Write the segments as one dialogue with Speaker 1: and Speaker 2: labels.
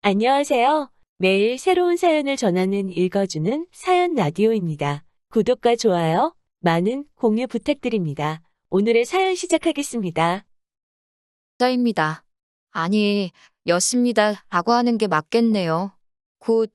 Speaker 1: 안녕하세요. 매일 새로운 사연을 전하는 읽어주는 사연 라디오입니다. 구독과 좋아요, 많은 공유 부탁드립니다. 오늘의 사연 시작하겠습니다.
Speaker 2: 여자입니다. 아니, 였습니다. 라고 하는 게 맞겠네요. 곧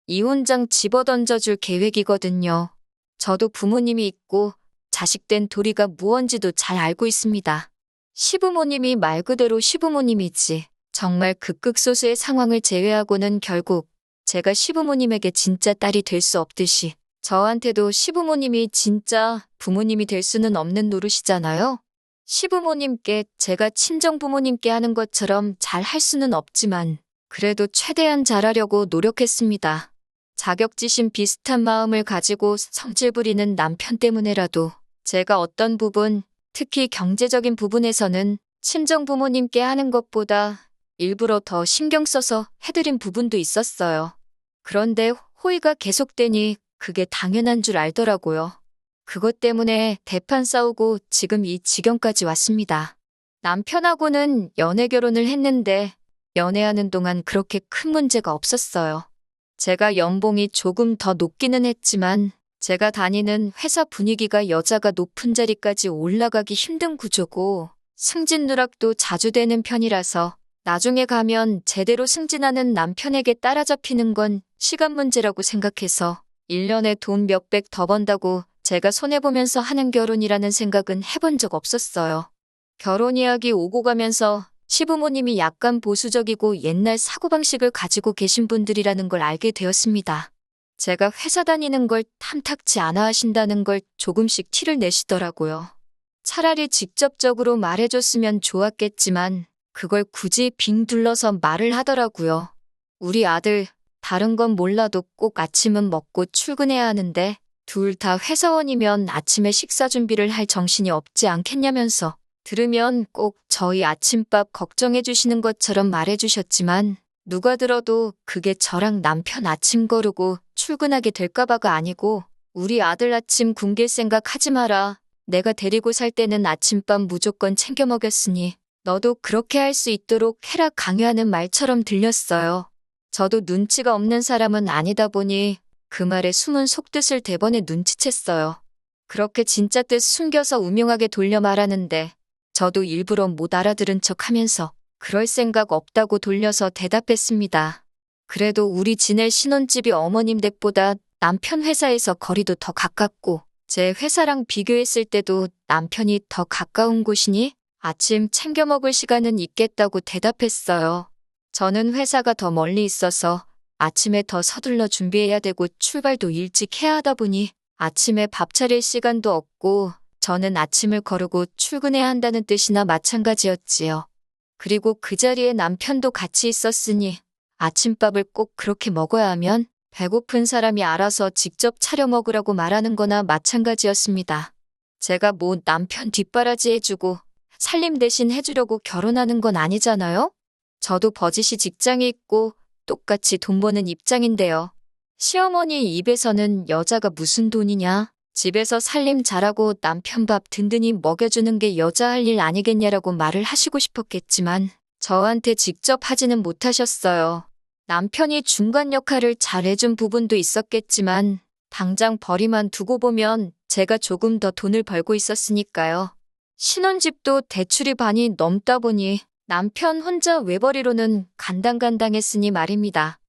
Speaker 2: 이혼장 집어던져줄 계획이거든요. 저도 부모님이 있고 자식된 도리가 무언지도 잘 알고 있습니다. 시부모님이 말 그대로 시부모님이지. 정말 극극소수의 상황을 제외하고는 결국 제가 시부모님에게 진짜 딸이 될 수 없듯이 저한테도 시부모님이 진짜 부모님이 될 수는 없는 노릇이잖아요. 시부모님께 제가 친정부모님께 하는 것처럼 잘 할 수는 없지만 그래도 최대한 잘하려고 노력했습니다. 자격지심 비슷한 마음을 가지고 성질 부리는 남편 때문에라도 제가 어떤 부분, 특히 경제적인 부분에서는 친정부모님께 하는 것보다 일부러 더 신경 써서 해드린 부분도 있었어요. 그런데 호의가 계속되니 그게 당연한 줄 알더라고요. 그것 때문에 대판 싸우고 지금 이 지경까지 왔습니다. 남편하고는 연애 결혼을 했는데 연애하는 동안 그렇게 큰 문제가 없었어요. 제가 연봉이 조금 더 높기는 했지만 제가 다니는 회사 분위기가 여자가 높은 자리까지 올라가기 힘든 구조고 승진 누락도 자주 되는 편이라서 나중에 가면 제대로 승진하는 남편에게 따라잡히는 건 시간 문제라고 생각해서 1년에 돈 몇백 더 번다고 제가 손해보면서 하는 결혼이라는 생각은 해본 적 없었어요. 결혼 이야기 오고 가면서 시부모님이 약간 보수적이고 옛날 사고방식을 가지고 계신 분들이라는 걸 알게 되었습니다. 제가 회사 다니는 걸 탐탁치 않아 하신다는 걸 조금씩 티를 내시더라고요. 차라리 직접적으로 말해줬으면 좋았겠지만 그걸 굳이 빙 둘러서 말을 하더라고요. 우리 아들, 다른 건 몰라도 꼭 아침은 먹고 출근해야 하는데 둘 다 회사원이면 아침에 식사 준비를 할 정신이 없지 않겠냐면서 들으면 꼭 저희 아침밥 걱정해 주시는 것처럼 말해 주셨지만 누가 들어도 그게 저랑 남편 아침 거르고 출근하게 될까봐가 아니고 우리 아들 아침 굶길 생각 하지 마라. 내가 데리고 살 때는 아침밥 무조건 챙겨 먹였으니 너도 그렇게 할 수 있도록 해라 강요하는 말처럼 들렸어요. 저도 눈치가 없는 사람은 아니다 보니 그 말에 숨은 속뜻을 대번에 눈치챘어요. 그렇게 진짜 뜻 숨겨서 우명하게 돌려 말하는데 저도 일부러 못 알아들은 척 하면서 그럴 생각 없다고 돌려서 대답했습니다. 그래도 우리 지낼 신혼집이 어머님 댁보다 남편 회사에서 거리도 더 가깝고 제 회사랑 비교했을 때도 남편이 더 가까운 곳이니 아침 챙겨 먹을 시간은 있겠다고 대답했어요. 저는 회사가 더 멀리 있어서 아침에 더 서둘러 준비해야 되고 출발도 일찍 해야 하다 보니 아침에 밥 차릴 시간도 없고 저는 아침을 거르고 출근해야 한다는 뜻이나 마찬가지였지요. 그리고 그 자리에 남편도 같이 있었으니 아침밥을 꼭 그렇게 먹어야 하면 배고픈 사람이 알아서 직접 차려 먹으라고 말하는 거나 마찬가지였습니다. 제가 뭐 남편 뒷바라지 해주고 살림 대신 해주려고 결혼하는 건 아니잖아요? 저도 버짓이 직장이 있고 똑같이 돈 버는 입장인데요. 시어머니 입에서는 여자가 무슨 돈이냐? 집에서 살림 잘하고 남편 밥 든든히 먹여주는 게 여자 할 일 아니겠냐라고 말을 하시고 싶었겠지만 저한테 직접 하지는 못하셨어요. 남편이 중간 역할을 잘해준 부분도 있었겠지만 당장 벌이만 두고 보면 제가 조금 더 돈을 벌고 있었으니까요. 신혼집도 대출이 반이 넘다 보니 남편 혼자 외벌이로는 간당간당했으니 말입니다.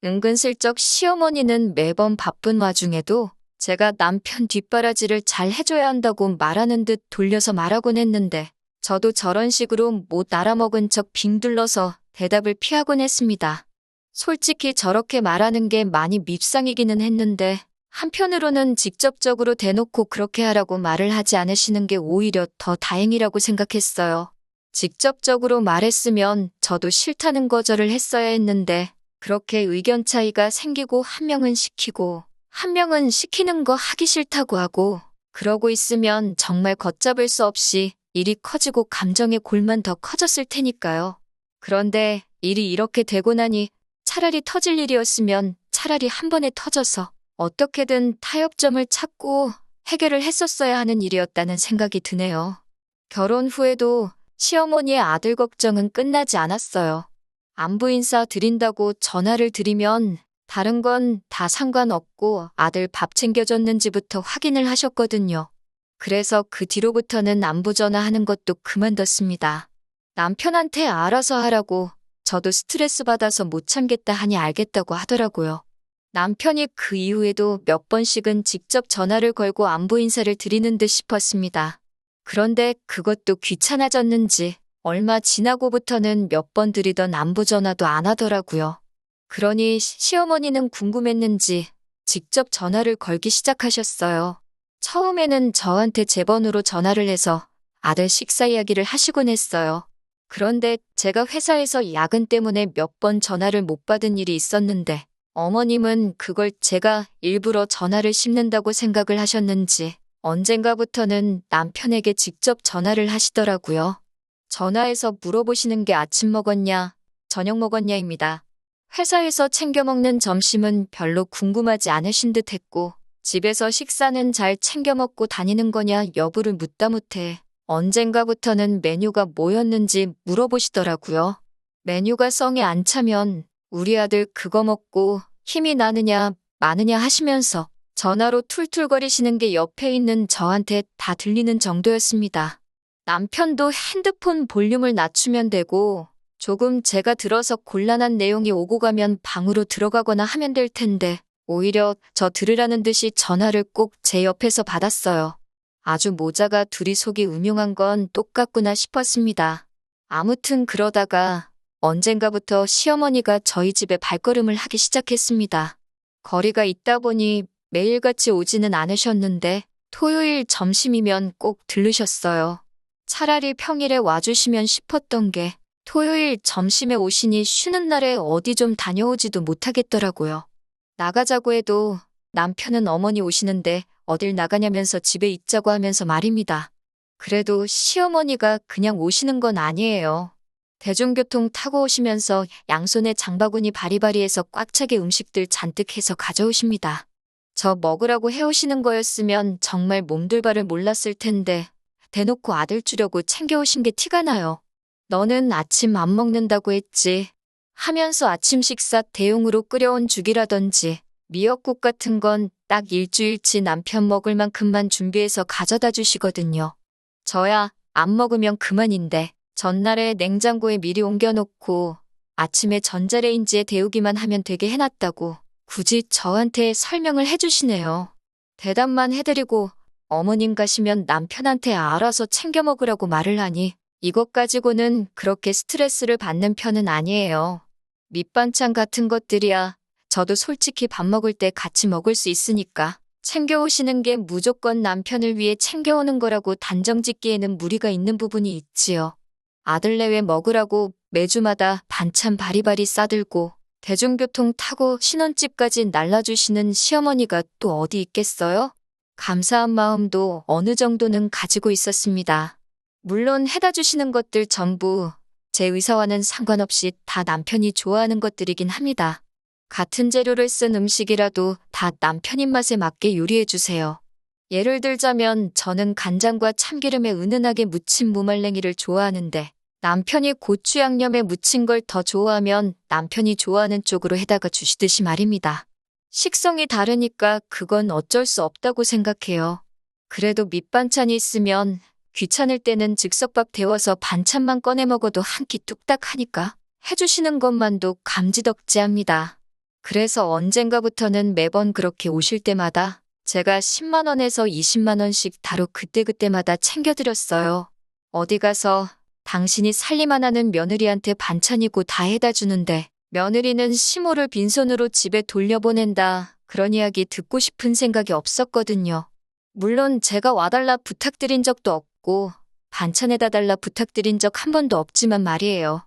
Speaker 2: 은근슬쩍 시어머니는 매번 바쁜 와중에도 제가 남편 뒷바라지를 잘 해줘야 한다고 말하는 듯 돌려서 말하곤 했는데 저도 저런 식으로 못 알아먹은 척 빙둘러서 대답을 피하곤 했습니다. 솔직히 저렇게 말하는 게 많이 밉상이기는 했는데 한편으로는 직접적으로 대놓고 그렇게 하라고 말을 하지 않으시는 게 오히려 더 다행이라고 생각했어요. 직접적으로 말했으면 저도 싫다는 거절을 했어야 했는데 그렇게 의견 차이가 생기고 한 명은 시키고 한 명은 시키는 거 하기 싫다고 하고 그러고 있으면 정말 걷잡을 수 없이 일이 커지고 감정의 골만 더 커졌을 테니까요. 그런데 일이 이렇게 되고 나니 차라리 터질 일이었으면 차라리 한 번에 터져서 어떻게든 타협점을 찾고 해결을 했었어야 하는 일이었다는 생각이 드네요. 결혼 후에도 시어머니의 아들 걱정은 끝나지 않았어요. 안부 인사 드린다고 전화를 드리면 다른 건 다 상관없고 아들 밥 챙겨줬는지부터 확인을 하셨거든요. 그래서 그 뒤로부터는 안부 전화하는 것도 그만뒀습니다. 남편한테 알아서 하라고 저도 스트레스 받아서 못 참겠다 하니 알겠다고 하더라고요. 남편이 그 이후에도 몇 번씩은 직접 전화를 걸고 안부 인사를 드리는 듯 싶었습니다. 그런데 그것도 귀찮아졌는지 얼마 지나고부터는 몇 번 드리던 안부 전화도 안 하더라고요. 그러니 시어머니는 궁금했는지 직접 전화를 걸기 시작하셨어요. 처음에는 저한테 제 번호로 전화를 해서 아들 식사 이야기를 하시곤 했어요. 그런데 제가 회사에서 야근 때문에 몇 번 전화를 못 받은 일이 있었는데 어머님은 그걸 제가 일부러 전화를 씹는다고 생각을 하셨는지 언젠가부터는 남편에게 직접 전화를 하시더라고요. 전화해서 물어보시는 게 아침 먹었냐, 저녁 먹었냐입니다. 회사에서 챙겨 먹는 점심은 별로 궁금하지 않으신 듯 했고 집에서 식사는 잘 챙겨 먹고 다니는 거냐 여부를 묻다 못해 언젠가부터는 메뉴가 뭐였는지 물어보시더라고요. 메뉴가 성에 안 차면 우리 아들 그거 먹고 힘이 나느냐 마느냐 하시면서 전화로 툴툴거리시는 게 옆에 있는 저한테 다 들리는 정도였습니다. 남편도 핸드폰 볼륨을 낮추면 되고 조금 제가 들어서 곤란한 내용이 오고 가면 방으로 들어가거나 하면 될 텐데 오히려 저 들으라는 듯이 전화를 꼭 제 옆에서 받았어요. 아주 모자가 둘이 속이 음흉한 건 똑같구나 싶었습니다. 아무튼 그러다가 언젠가부터 시어머니가 저희 집에 발걸음을 하기 시작했습니다. 거리가 있다 보니 매일같이 오지는 않으셨는데 토요일 점심이면 꼭 들르셨어요. 차라리 평일에 와주시면 싶었던 게 토요일 점심에 오시니 쉬는 날에 어디 좀 다녀오지도 못하겠더라고요. 나가자고 해도 남편은 어머니 오시는데 어딜 나가냐면서 집에 있자고 하면서 말입니다. 그래도 시어머니가 그냥 오시는 건 아니에요. 대중교통 타고 오시면서 양손에 장바구니 바리바리해서 꽉 차게 음식들 잔뜩 해서 가져오십니다. 저 먹으라고 해오시는 거였으면 정말 몸둘바를 몰랐을 텐데 대놓고 아들 주려고 챙겨오신 게 티가 나요. 너는 아침 안 먹는다고 했지 하면서 아침 식사 대용으로 끓여온 죽이라든지 미역국 같은 건 딱 일주일치 남편 먹을 만큼만 준비해서 가져다 주시거든요. 저야 안 먹으면 그만인데 전날에 냉장고에 미리 옮겨놓고 아침에 전자레인지에 데우기만 하면 되게 해놨다고 굳이 저한테 설명을 해주시네요. 대답만 해드리고 어머님 가시면 남편한테 알아서 챙겨 먹으라고 말을 하니 이것 가지고는 그렇게 스트레스를 받는 편은 아니에요. 밑반찬 같은 것들이야 저도 솔직히 밥 먹을 때 같이 먹을 수 있으니까 챙겨오시는 게 무조건 남편을 위해 챙겨오는 거라고 단정 짓기에는 무리가 있는 부분이 있지요. 아들 내외 먹으라고 매주마다 반찬 바리바리 싸들고 대중교통 타고 신혼집까지 날라주시는 시어머니가 또 어디 있겠어요? 감사한 마음도 어느 정도는 가지고 있었습니다. 물론 해다 주시는 것들 전부 제 의사와는 상관없이 다 남편이 좋아하는 것들이긴 합니다. 같은 재료를 쓴 음식이라도 다 남편 입맛에 맞게 요리해 주세요. 예를 들자면 저는 간장과 참기름에 은은하게 무친 무말랭이를 좋아하는데 남편이 고추 양념에 무친 걸 더 좋아하면 남편이 좋아하는 쪽으로 해다가 주시듯이 말입니다. 식성이 다르니까 그건 어쩔 수 없다고 생각해요. 그래도 밑반찬이 있으면 귀찮을 때는 즉석밥 데워서 반찬만 꺼내 먹어도 한 끼 뚝딱 하니까 해주시는 것만도 감지덕지합니다. 그래서 언젠가부터는 매번 그렇게 오실 때마다 제가 10만 원에서 20만 원씩 다로 그때그때마다 챙겨드렸어요. 어디 가서 당신이 살림 안 하는 며느리한테 반찬이고 다 해다 주는데 며느리는 시모를 빈손으로 집에 돌려보낸다. 그런 이야기 듣고 싶은 생각이 없었거든요. 물론 제가 와달라 부탁드린 적도 없고 반찬에다 달라 부탁드린 적 한 번도 없지만 말이에요.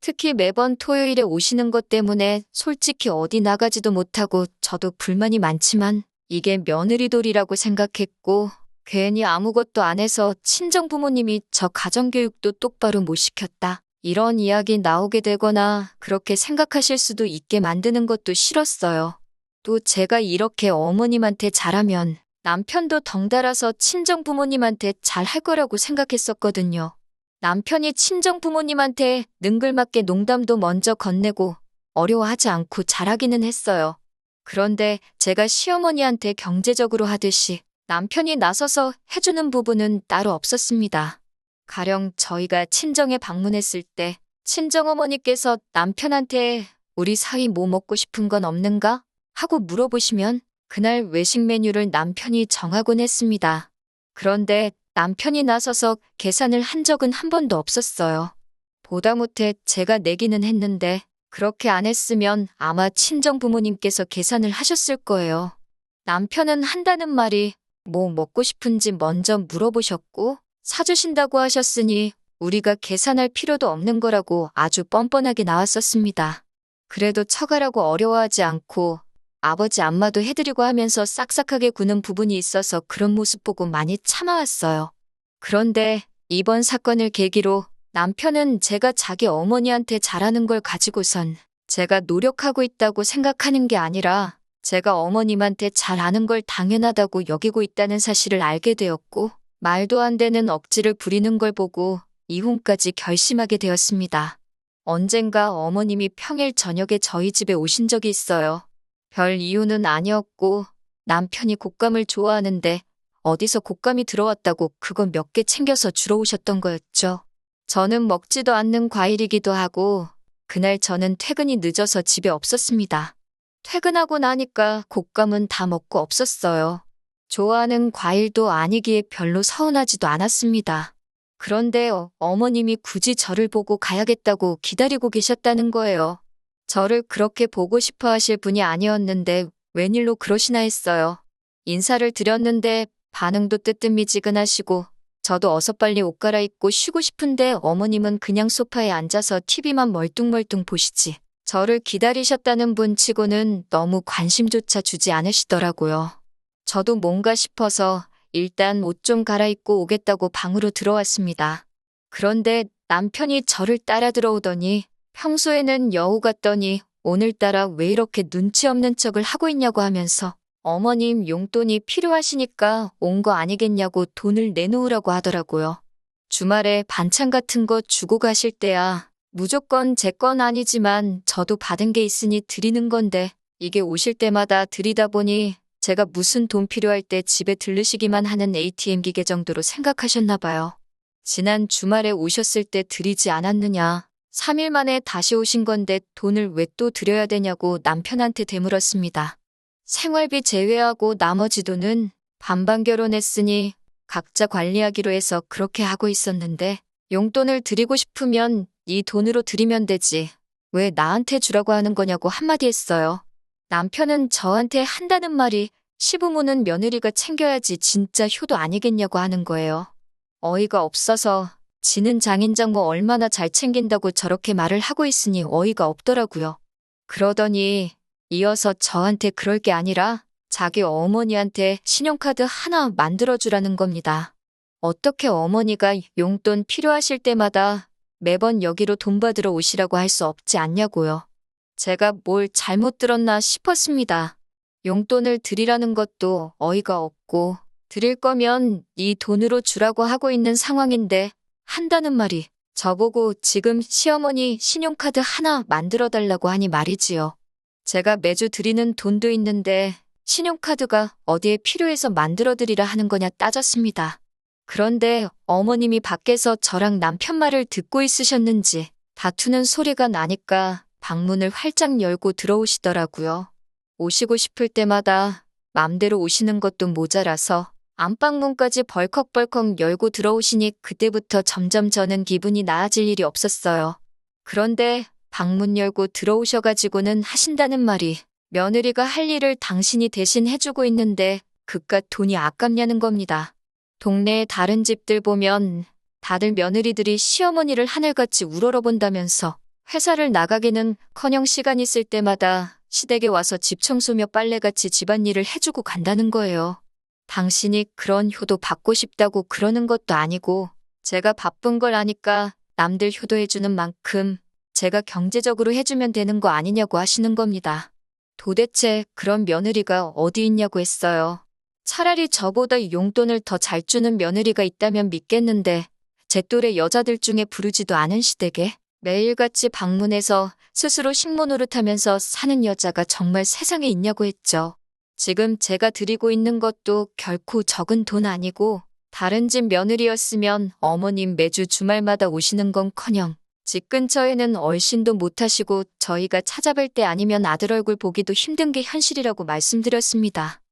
Speaker 2: 특히 매번 토요일에 오시는 것 때문에 솔직히 어디 나가지도 못하고 저도 불만이 많지만 이게 며느리돌이라고 생각했고 괜히 아무것도 안 해서 친정부모님이 저 가정교육도 똑바로 못 시켰다. 이런 이야기 나오게 되거나 그렇게 생각하실 수도 있게 만드는 것도 싫었어요. 또 제가 이렇게 어머님한테 잘하면 남편도 덩달아서 친정부모님한테 잘할 거라고 생각했었거든요. 남편이 친정 부모님한테 능글맞게 농담도 먼저 건네고 어려워하지 않고 잘하기는 했어요. 그런데 제가 시어머니한테 경제적으로 하듯이 남편이 나서서 해주는 부분은 따로 없었습니다. 가령 저희가 친정에 방문했을 때 친정어머니께서 남편한테 우리 사위 뭐 먹고 싶은 건 없는가? 하고 물어보시면 그날 외식 메뉴를 남편이 정하곤 했습니다. 그런데 남편이 나서서 계산을 한 적은 한 번도 없었어요. 보다 못해 제가 내기는 했는데 그렇게 안 했으면 아마 친정 부모님께서 계산을 하셨을 거예요. 남편은 한다는 말이 뭐 먹고 싶은지 먼저 물어보셨고 사주신다고 하셨으니 우리가 계산할 필요도 없는 거라고 아주 뻔뻔하게 나왔었습니다. 그래도 처가라고 어려워하지 않고 아버지 안마도 해드리고 하면서 싹싹하게 구는 부분이 있어서 그런 모습 보고 많이 참아왔어요. 그런데 이번 사건을 계기로 남편은 제가 자기 어머니한테 잘하는 걸 가지고선 제가 노력하고 있다고 생각하는 게 아니라 제가 어머님한테 잘하는 걸 당연하다고 여기고 있다는 사실을 알게 되었고 말도 안 되는 억지를 부리는 걸 보고 이혼까지 결심하게 되었습니다. 언젠가 어머님이 평일 저녁에 저희 집에 오신 적이 있어요. 별 이유는 아니었고 남편이 곶감을 좋아하는데 어디서 곶감이 들어왔다고 그거 몇 개 챙겨서 주러 오셨던 거였죠. 저는 먹지도 않는 과일이기도 하고 그날 저는 퇴근이 늦어서 집에 없었습니다. 퇴근하고 나니까 곶감은 다 먹고 없었어요. 좋아하는 과일도 아니기에 별로 서운하지도 않았습니다. 그런데 어머님이 굳이 저를 보고 가야겠다고 기다리고 계셨다는 거예요. 저를 그렇게 보고 싶어 하실 분이 아니었는데 웬일로 그러시나 했어요. 인사를 드렸는데 반응도 뜨뜻미지근하시고 저도 어서 빨리 옷 갈아입고 쉬고 싶은데 어머님은 그냥 소파에 앉아서 TV만 멀뚱멀뚱 보시지. 저를 기다리셨다는 분 치고는 너무 관심조차 주지 않으시더라고요. 저도 뭔가 싶어서 일단 옷 좀 갈아입고 오겠다고 방으로 들어왔습니다. 그런데 남편이 저를 따라 들어오더니 평소에는 여우 같더니 오늘따라 왜 이렇게 눈치 없는 척을 하고 있냐고 하면서 어머님 용돈이 필요하시니까 온 거 아니겠냐고 돈을 내놓으라고 하더라고요. 주말에 반찬 같은 거 주고 가실 때야 무조건 제 건 아니지만 저도 받은 게 있으니 드리는 건데 이게 오실 때마다 드리다 보니 제가 무슨 돈 필요할 때 집에 들르시기만 하는 ATM 기계 정도로 생각하셨나 봐요. 지난 주말에 오셨을 때 드리지 않았느냐. 3일 만에 다시 오신 건데 돈을 왜 또 드려야 되냐고 남편한테 되물었습니다. 생활비 제외하고 나머지 돈은 반반 결혼했으니 각자 관리하기로 해서 그렇게 하고 있었는데 용돈을 드리고 싶으면 이 돈으로 드리면 되지. 왜 나한테 주라고 하는 거냐고 한마디 했어요. 남편은 저한테 한다는 말이 시부모는 며느리가 챙겨야지 진짜 효도 아니겠냐고 하는 거예요. 어이가 없어서 지는 장인장 뭐 얼마나 잘 챙긴다고 저렇게 말을 하고 있으니 어이가 없더라고요. 그러더니 이어서 저한테 그럴 게 아니라 자기 어머니한테 신용카드 하나 만들어주라는 겁니다. 어떻게 어머니가 용돈 필요하실 때마다 매번 여기로 돈 받으러 오시라고 할 수 없지 않냐고요. 제가 뭘 잘못 들었나 싶었습니다. 용돈을 드리라는 것도 어이가 없고 드릴 거면 이 돈으로 주라고 하고 있는 상황인데 한다는 말이 저보고 지금 시어머니 신용카드 하나 만들어 달라고 하니 말이지요. 제가 매주 드리는 돈도 있는데 신용카드가 어디에 필요해서 만들어 드리라 하는 거냐 따졌습니다. 그런데 어머님이 밖에서 저랑 남편 말을 듣고 있으셨는지 다투는 소리가 나니까 방문을 활짝 열고 들어오시더라고요. 오시고 싶을 때마다 맘대로 오시는 것도 모자라서 안방문까지 벌컥벌컥 열고 들어오시니 그때부터 점점 저는 기분이 나아질 일이 없었어요. 그런데 방문 열고 들어오셔가지고는 하신다는 말이 며느리가 할 일을 당신이 대신 해주고 있는데 그깟 돈이 아깝냐는 겁니다. 동네의 다른 집들 보면 다들 며느리들이 시어머니를 하늘같이 우러러본다면서 회사를 나가기는커녕 시간 있을 때마다 시댁에 와서 집 청소며 빨래같이 집안일을 해주고 간다는 거예요. 당신이 그런 효도 받고 싶다고 그러는 것도 아니고 제가 바쁜 걸 아니까 남들 효도해주는 만큼 제가 경제적으로 해주면 되는 거 아니냐고 하시는 겁니다. 도대체 그런 며느리가 어디 있냐고 했어요. 차라리 저보다 용돈을 더 잘 주는 며느리가 있다면 믿겠는데 제 또래 여자들 중에 부르지도 않은 시댁에 매일같이 방문해서 스스로 식모 노릇하면서 사는 여자가 정말 세상에 있냐고 했죠. 지금 제가 드리고 있는 것도 결코 적은 돈 아니고 다른 집 며느리였으면 어머님 매주 주말마다 오시는 건커녕 집 근처에는 얼씬도 못하시고 저희가 찾아뵐 때 아니면 아들 얼굴 보기도 힘든 게 현실이라고 말씀드렸습니다.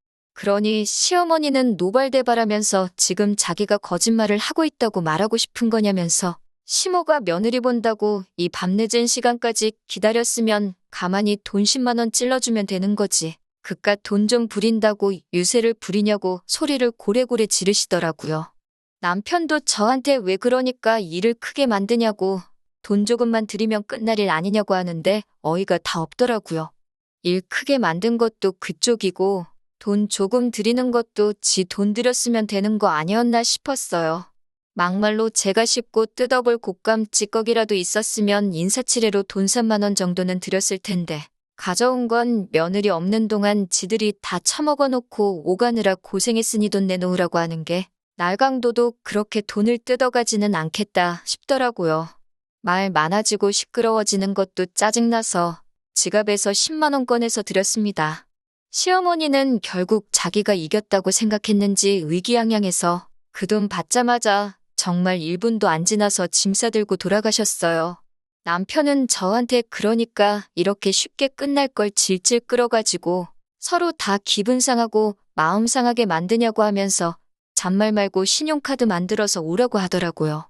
Speaker 2: 그러니 시어머니는 노발대발하면서 지금 자기가 거짓말을 하고 있다고 말하고 싶은 거냐면서 시모가 며느리 본다고 이 밤늦은 시간까지 기다렸으면 가만히 돈 10만 원 찔러주면 되는 거지. 그깟 돈 좀 부린다고 유세를 부리냐고 소리를 고래고래 지르시더라고요. 남편도 저한테 왜 그러니까 일을 크게 만드냐고 돈 조금만 들이면 끝날 일 아니냐고 하는데 어이가 다 없더라고요. 일 크게 만든 것도 그쪽이고 돈 조금 들이는 것도 지 돈 들였으면 되는 거 아니었나 싶었어요. 막말로 제가 씹고 뜯어볼 곶감 찌꺼기라도 있었으면 인사치레로 돈 3만 원 정도는 들였을 텐데 가져온 건 며느리 없는 동안 지들이 다 처먹어 놓고 오가느라 고생했으니 돈 내놓으라고 하는 게 날강도도 그렇게 돈을 뜯어가지는 않겠다 싶더라고요. 말 많아지고 시끄러워지는 것도 짜증나서 지갑에서 10만 원 꺼내서 드렸습니다. 시어머니는 결국 자기가 이겼다고 생각했는지 의기양양해서 그 돈 받자마자 정말 1분도 안 지나서 짐 싸들고 돌아가셨어요. 남편은 저한테 그러니까 이렇게 쉽게 끝날 걸 질질 끌어가지고 서로 다 기분 상하고 마음 상하게 만드냐고 하면서 잔말 말고 신용카드 만들어서 오라고 하더라고요.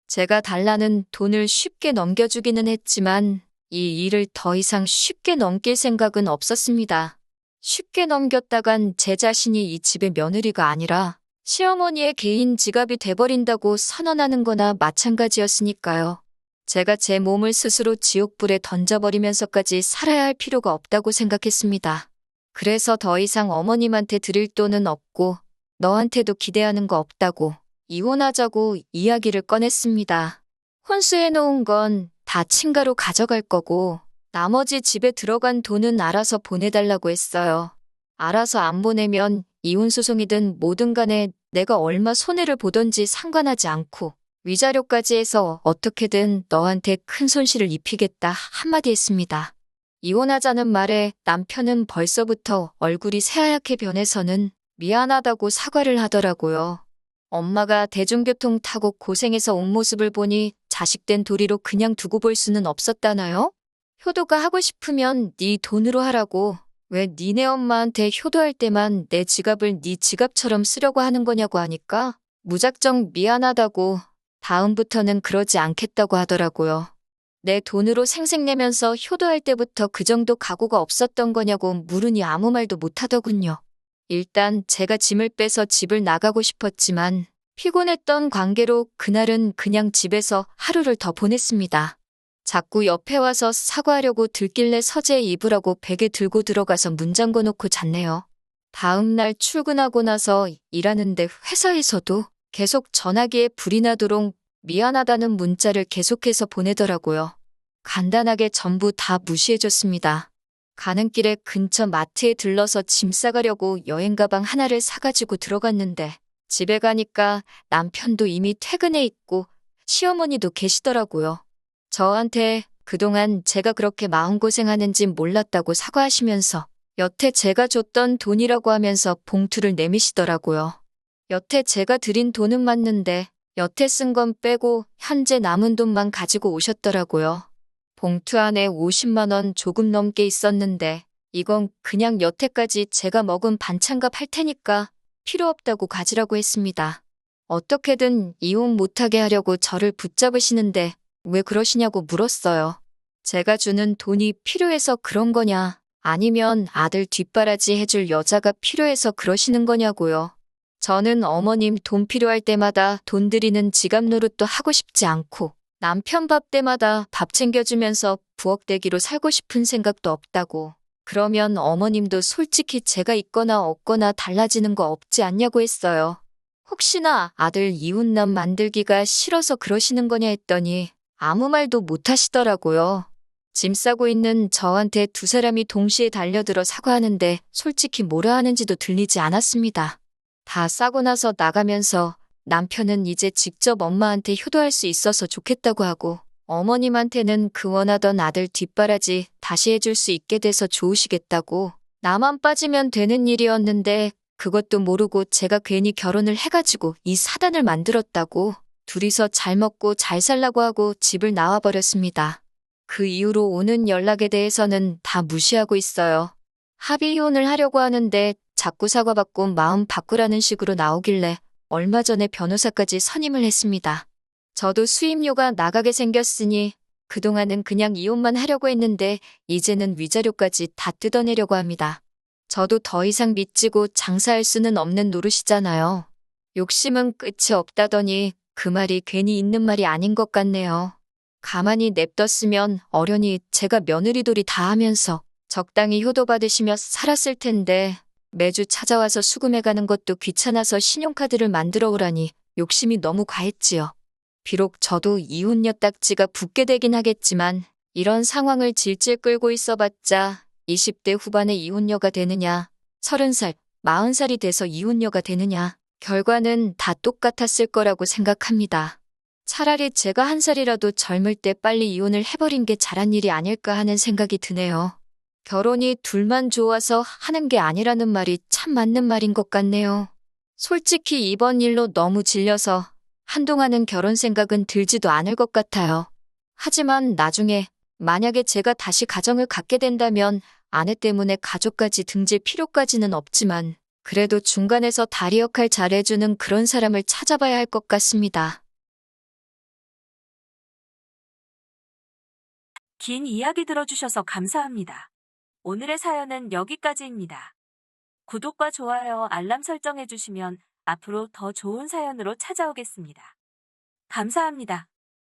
Speaker 2: 제가 달라는 돈을 쉽게 넘겨주기는 했지만 이 일을 더 이상 쉽게 넘길 생각은 없었습니다. 쉽게 넘겼다간 제 자신이 이 집의 며느리가 아니라 시어머니의 개인 지갑이 돼버린다고 선언하는 거나 마찬가지였으니까요. 제가 제 몸을 스스로 지옥불에 던져버리면서까지 살아야 할 필요가 없다고 생각했습니다. 그래서 더 이상 어머님한테 드릴 돈은 없고 너한테도 기대하는 거 없다고 이혼하자고 이야기를 꺼냈습니다. 혼수해놓은 건 다 친가로 가져갈 거고 나머지 집에 들어간 돈은 알아서 보내달라고 했어요. 알아서 안 보내면 이혼소송이든 뭐든 간에 내가 얼마 손해를 보던지 상관하지 않고 위자료까지 해서 어떻게든 너한테 큰 손실을 입히겠다 한마디 했습니다. 이혼하자는 말에 남편은 벌써부터 얼굴이 새하얗게 변해서는 미안하다고 사과를 하더라고요. 엄마가 대중교통 타고 고생해서 온 모습을 보니 자식된 도리로 그냥 두고 볼 수는 없었다나요? 효도가 하고 싶으면 네 돈으로 하라고. 왜 니네 엄마한테 효도할 때만 내 지갑을 네 지갑처럼 쓰려고 하는 거냐고 하니까 무작정 미안하다고 다음부터는 그러지 않겠다고 하더라고요. 내 돈으로 생색내면서 효도할 때부터 그 정도 각오가 없었던 거냐고 물으니 아무 말도 못하더군요. 일단 제가 짐을 빼서 집을 나가고 싶었지만 피곤했던 관계로 그날은 그냥 집에서 하루를 더 보냈습니다. 자꾸 옆에 와서 사과하려고 들길래 서재에 입으라고 베개 들고 들어가서 문 잠궈 놓고 잤네요. 다음 날 출근하고 나서 일하는데 회사에서도 계속 전화기에 불이 나도록 미안하다는 문자를 계속해서 보내더라고요. 간단하게 전부 다 무시해줬습니다. 가는 길에 근처 마트에 들러서 짐 싸가려고 여행 가방 하나를 사가지고 들어갔는데 집에 가니까 남편도 이미 퇴근해 있고 시어머니도 계시더라고요. 저한테 그동안 제가 그렇게 마음고생하는지 몰랐다고 사과하시면서 여태 제가 줬던 돈이라고 하면서 봉투를 내미시더라고요. 여태 제가 드린 돈은 맞는데 여태 쓴 건 빼고 현재 남은 돈만 가지고 오셨더라고요. 봉투 안에 50만 원 조금 넘게 있었는데 이건 그냥 여태까지 제가 먹은 반찬값 할 테니까 필요 없다고 가지라고 했습니다. 어떻게든 이혼 못하게 하려고 저를 붙잡으시는데 왜 그러시냐고 물었어요. 제가 주는 돈이 필요해서 그런 거냐 아니면 아들 뒷바라지 해줄 여자가 필요해서 그러시는 거냐고요. 저는 어머님 돈 필요할 때마다 돈 드리는 지갑 노릇도 하고 싶지 않고 남편 밥 때마다 밥 챙겨주면서 부엌대기로 살고 싶은 생각도 없다고. 그러면 어머님도 솔직히 제가 있거나 없거나 달라지는 거 없지 않냐고 했어요. 혹시나 아들 이웃남 만들기가 싫어서 그러시는 거냐 했더니 아무 말도 못 하시더라고요. 짐 싸고 있는 저한테 두 사람이 동시에 달려들어 사과하는데 솔직히 뭐라 하는지도 들리지 않았습니다. 다 싸고 나서 나가면서 남편은 이제 직접 엄마한테 효도할 수 있어서 좋겠다고 하고, 어머님한테는 그 원하던 아들 뒷바라지 다시 해줄 수 있게 돼서 좋으시겠다고. 나만 빠지면 되는 일이었는데 그것도 모르고 제가 괜히 결혼을 해가지고 이 사단을 만들었다고. 둘이서 잘 먹고 잘 살라고 하고 집을 나와버렸습니다. 그 이후로 오는 연락에 대해서는 다 무시하고 있어요. 합의 이혼을 하려고 하는데 자꾸 사과받고 마음 바꾸라는 식으로 나오길래 얼마 전에 변호사까지 선임을 했습니다. 저도 수임료가 나가게 생겼으니 그동안은 그냥 이혼만 하려고 했는데 이제는 위자료까지 다 뜯어내려고 합니다. 저도 더 이상 믿지고 장사할 수는 없는 노릇이잖아요. 욕심은 끝이 없다더니 그 말이 괜히 있는 말이 아닌 것 같네요. 가만히 냅뒀으면 어련히 제가 며느리돌이 다 하면서 적당히 효도받으시며 살았을 텐데 매주 찾아와서 수금해가는 것도 귀찮아서 신용카드를 만들어 오라니 욕심이 너무 과했지요. 비록 저도 이혼녀 딱지가 붙게 되긴 하겠지만 이런 상황을 질질 끌고 있어봤자 20대 후반에 이혼녀가 되느냐, 30살, 40살이 돼서 이혼녀가 되느냐, 결과는 다 똑같았을 거라고 생각합니다. 차라리 제가 한 살이라도 젊을 때 빨리 이혼을 해버린 게 잘한 일이 아닐까 하는 생각이 드네요. 결혼이 둘만 좋아서 하는 게 아니라는 말이 참 맞는 말인 것 같네요. 솔직히 이번 일로 너무 질려서 한동안은 결혼 생각은 들지도 않을 것 같아요. 하지만 나중에 만약에 제가 다시 가정을 갖게 된다면 아내 때문에 가족까지 등질 필요까지는 없지만 그래도 중간에서 다리 역할 잘해주는 그런 사람을 찾아봐야 할 것 같습니다.
Speaker 1: 긴 이야기 들어주셔서 감사합니다. 오늘의 사연은 여기까지입니다. 구독과 좋아요, 알람 설정해주시면 앞으로 더 좋은 사연으로 찾아오겠습니다. 감사합니다.